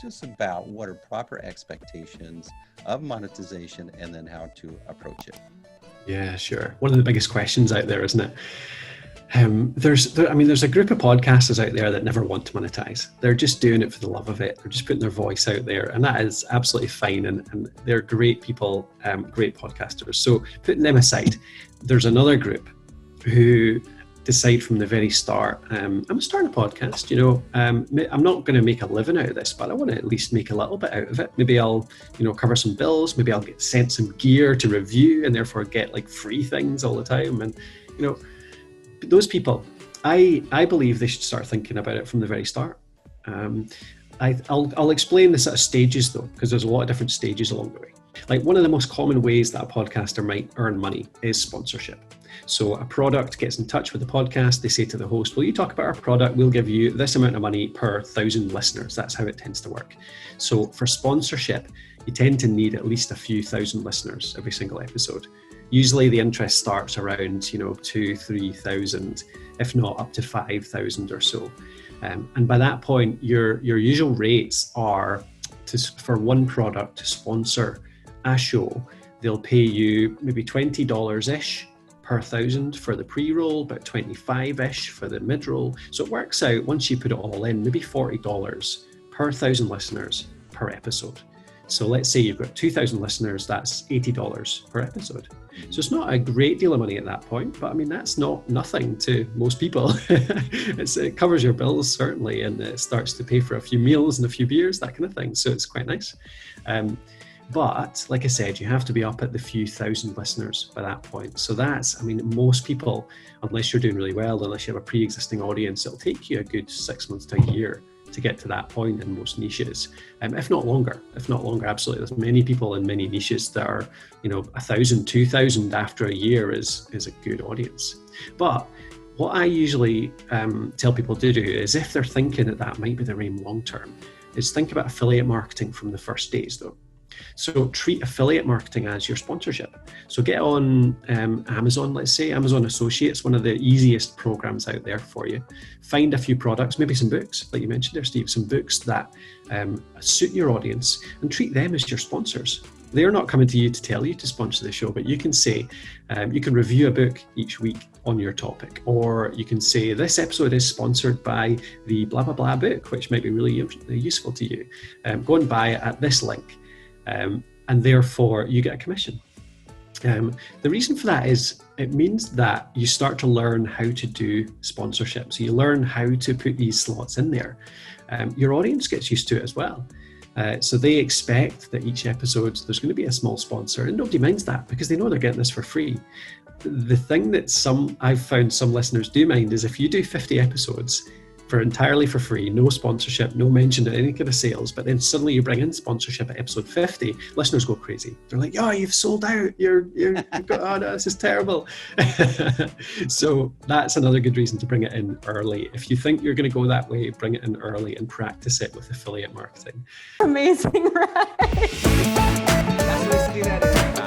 to us about what are proper expectations of monetization and then how to approach it. Yeah, sure. One of the biggest questions out there, isn't it? There's a group of podcasters out there that never want to monetize. They're just doing it for the love of it. They're just putting their voice out there, and that is absolutely fine. And they're great people, great podcasters. So putting them aside, there's another group who decide from the very start, I'm starting a podcast, I'm not going to make a living out of this, but I want to at least make a little bit out of it. Maybe I'll, cover some bills. Maybe I'll get sent some gear to review and therefore get like free things all the time. And, those people, I believe they should start thinking about it from the very start. I'll explain the sort of stages though, because there's a lot of different stages along the way. Like one of the most common ways that a podcaster might earn money is sponsorship. So a product gets in touch with the podcast. They say to the host, will you talk about our product? We'll give you this amount of money per 1,000 listeners. That's how it tends to work. So for sponsorship, you tend to need at least a few thousand listeners every single episode. Usually the interest starts around, 2,000-3,000, if not up to 5,000 or so. And by that point, your usual rates are for one product to sponsor a show. They'll pay you maybe $20-ish per 1,000 for the pre-roll, about 25-ish for the mid-roll. So it works out, once you put it all in, maybe $40 per 1,000 listeners per episode. So let's say you've got 2,000 listeners, that's $80 per episode. So it's not a great deal of money at that point, but I mean, that's not nothing to most people. It covers your bills, certainly, and it starts to pay for a few meals and a few beers, that kind of thing. So it's quite nice. But like I said, you have to be up at the few thousand listeners by that point. So most people, unless you're doing really well, unless you have a pre-existing audience, it'll take you a good 6 months to a year to get to that point in most niches, if not longer, absolutely. There's many people in many niches that are, 1,000, 2,000 after a year is a good audience. But what I usually tell people to do is, if they're thinking that might be their aim long-term, is think about affiliate marketing from the first days though. So treat affiliate marketing as your sponsorship. So get on Amazon, let's say, Amazon Associates, one of the easiest programs out there for you. Find a few products, maybe some books, like you mentioned there, Steve, some books that suit your audience, and treat them as your sponsors. They're not coming to you to tell you to sponsor the show, but you can say, you can review a book each week on your topic, or you can say, this episode is sponsored by the blah, blah, blah book, which might be really useful to you. Go and buy it at this link. And therefore you get a commission. The reason for that is it means that you start to learn how to do sponsorship. So you learn how to put these slots in there. Your audience gets used to it as well. So they expect that each episode there's going to be a small sponsor, and nobody minds that because they know they're getting this for free. The thing that I've found some listeners do mind is if you do 50 episodes entirely for free, no sponsorship, no mention of any kind of sales, but then suddenly you bring in sponsorship at episode 50, listeners go crazy. They're like, oh, you've sold out. You've got, oh no, this is terrible. So that's another good reason to bring it in early. If you think you're going to go that way, bring it in early and practice it with affiliate marketing. Amazing, right? That's the way to do that.